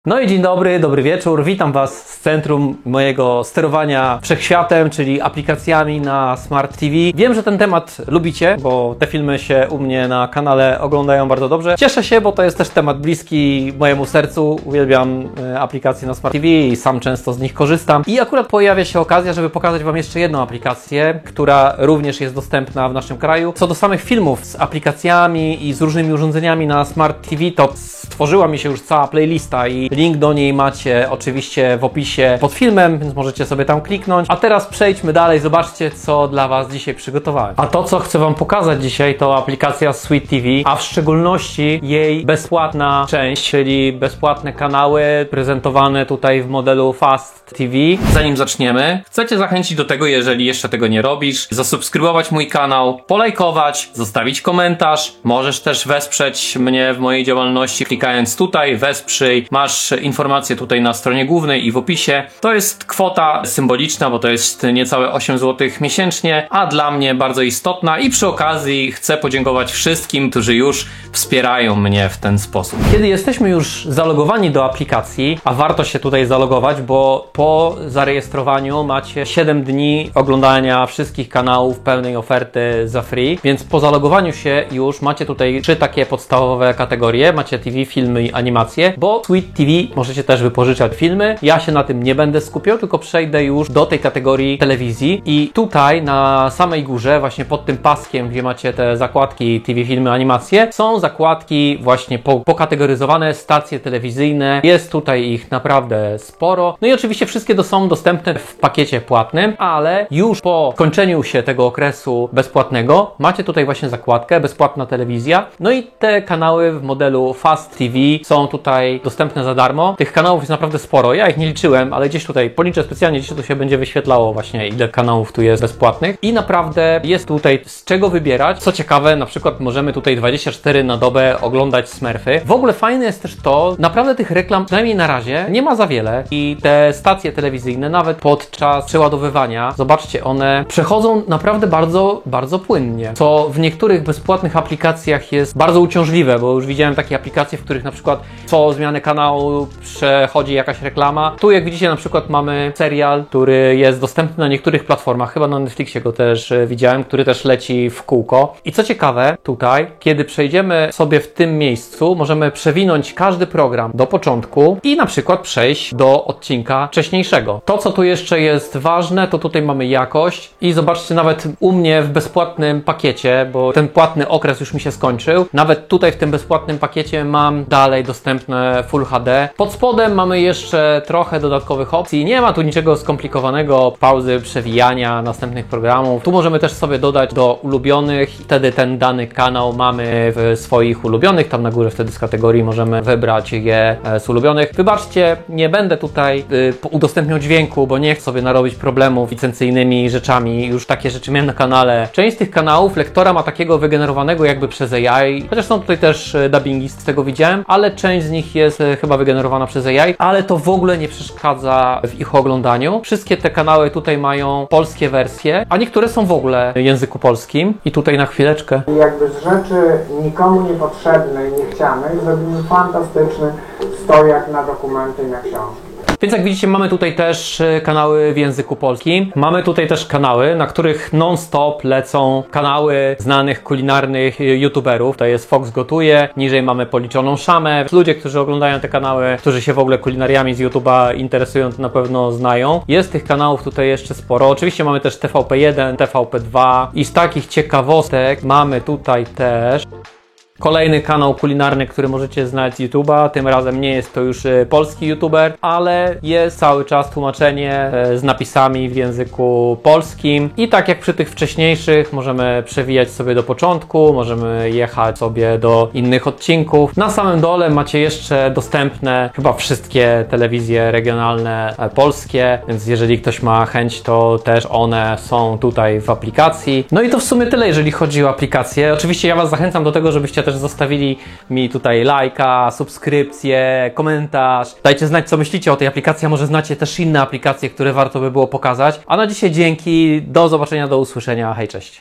No i dzień dobry, dobry wieczór. Witam Was z centrum mojego sterowania wszechświatem, czyli aplikacjami na Smart TV. Wiem, że ten temat lubicie, bo te filmy się u mnie na kanale oglądają bardzo dobrze. Cieszę się, bo to jest też temat bliski mojemu sercu. Uwielbiam aplikacje na Smart TV i sam często z nich korzystam. I akurat pojawia się okazja, żeby pokazać Wam jeszcze jedną aplikację, która również jest dostępna w naszym kraju. Co do samych filmów z aplikacjami i z różnymi urządzeniami na Smart TV, to stworzyła mi się już cała playlista i link do niej macie oczywiście w opisie pod filmem, więc możecie sobie tam kliknąć. A teraz przejdźmy dalej, zobaczcie, co dla Was dzisiaj przygotowałem. A to, co chcę Wam pokazać dzisiaj, to aplikacja Sweet TV, a w szczególności jej bezpłatna część, czyli bezpłatne kanały prezentowane tutaj w modelu Fast TV. Zanim zaczniemy, chcę Cię zachęcić do tego, jeżeli jeszcze tego nie robisz, zasubskrybować mój kanał, polajkować, zostawić komentarz. Możesz też wesprzeć mnie w mojej działalności, klikając tutaj, wesprzyj. Masz informacje tutaj na stronie głównej i w opisie. To jest kwota symboliczna, bo to jest niecałe 8 zł miesięcznie, a dla mnie bardzo istotna i przy okazji chcę podziękować wszystkim, którzy już wspierają mnie w ten sposób. Kiedy jesteśmy już zalogowani do aplikacji, a warto się tutaj zalogować, bo po zarejestrowaniu macie 7 dni oglądania wszystkich kanałów pełnej oferty za free, więc po zalogowaniu się już macie tutaj 3 takie podstawowe kategorie. Macie TV, filmy i animacje, bo Sweet TV możecie też wypożyczać filmy. Ja się na tym nie będę skupiał, tylko przejdę już do tej kategorii telewizji i tutaj na samej górze, właśnie pod tym paskiem, gdzie macie te zakładki TV, filmy, animacje, są zakładki właśnie pokategoryzowane, stacje telewizyjne. Jest tutaj ich naprawdę sporo. No i oczywiście wszystkie są dostępne w pakiecie płatnym, ale już po kończeniu się tego okresu bezpłatnego macie tutaj właśnie zakładkę bezpłatna telewizja. No i te kanały w modelu Fast TV są tutaj dostępne za darmo. Tych kanałów jest naprawdę sporo. Ja ich nie liczyłem, ale gdzieś tutaj policzę specjalnie, gdzieś to się będzie wyświetlało właśnie, ile kanałów tu jest bezpłatnych. I naprawdę jest tutaj z czego wybierać. Co ciekawe, na przykład możemy tutaj 24 na dobę oglądać Smurfy. W ogóle fajne jest też to, naprawdę tych reklam, przynajmniej na razie, nie ma za wiele i te stacje telewizyjne, nawet podczas przeładowywania, zobaczcie, one przechodzą naprawdę bardzo płynnie, co w niektórych bezpłatnych aplikacjach jest bardzo uciążliwe, bo już widziałem takie aplikacje, w których na przykład co zmianę kanału przechodzi jakaś reklama. Tu jak widzicie na przykład mamy serial, który jest dostępny na niektórych platformach, chyba na Netflixie go też widziałem, który też leci w kółko. I co ciekawe, tutaj, kiedy przejdziemy sobie w tym miejscu, możemy przewinąć każdy program do początku i na przykład przejść do odcinka wcześniejszego. To, co tu jeszcze jest ważne, to tutaj mamy jakość i zobaczcie, nawet u mnie w bezpłatnym pakiecie, bo ten płatny okres już mi się skończył, nawet tutaj w tym bezpłatnym pakiecie mam dalej dostępne Full HD. Pod spodem mamy jeszcze trochę dodatkowych opcji. Nie ma tu niczego skomplikowanego, pauzy, przewijania następnych programów. Tu możemy też sobie dodać do ulubionych i wtedy ten dany kanał mamy w swoich ulubionych. Tam na górze wtedy z kategorii możemy wybrać je z ulubionych. Wybaczcie, nie będę tutaj udostępniał dźwięku, bo nie chcę sobie narobić problemów licencyjnymi rzeczami. Już takie rzeczy miałem na kanale. Część z tych kanałów lektora ma takiego wygenerowanego jakby przez AI, chociaż są tutaj też dubbingi, z tego widziałem, ale część z nich jest chyba wygenerowana przez AI, ale to w ogóle nie przeszkadza w ich oglądaniu. Wszystkie te kanały tutaj mają polskie wersje, a niektóre są w ogóle w języku polskim. I tutaj na chwileczkę. Jakby z rzeczy nikomu niepotrzebnej, niechcianej zrobimy fantastyczny stojak na dokumenty i na książki. Więc jak widzicie, mamy tutaj też kanały w języku polskim. Mamy tutaj też kanały, na których non-stop lecą kanały znanych kulinarnych youtuberów. To jest Fox Gotuje, niżej mamy Policzoną Szamę. Ludzie, którzy oglądają te kanały, którzy się w ogóle kulinariami z YouTube'a interesują, to na pewno znają. Jest tych kanałów tutaj jeszcze sporo. Oczywiście mamy też TVP1, TVP2 i z takich ciekawostek mamy tutaj też kolejny kanał kulinarny, który możecie znać z YouTube'a. Tym razem nie jest to już polski YouTuber, ale jest cały czas tłumaczenie z napisami w języku polskim. I tak jak przy tych wcześniejszych, możemy przewijać sobie do początku, możemy jechać sobie do innych odcinków. Na samym dole macie jeszcze dostępne chyba wszystkie telewizje regionalne polskie, więc jeżeli ktoś ma chęć, to też one są tutaj w aplikacji. No i to w sumie tyle, jeżeli chodzi o aplikację. Oczywiście ja Was zachęcam do tego, żebyście też zostawili mi tutaj lajka, subskrypcję, komentarz. Dajcie znać, co myślicie o tej aplikacji, a może znacie też inne aplikacje, które warto by było pokazać. A na dzisiaj dzięki, do zobaczenia, do usłyszenia, hej, cześć.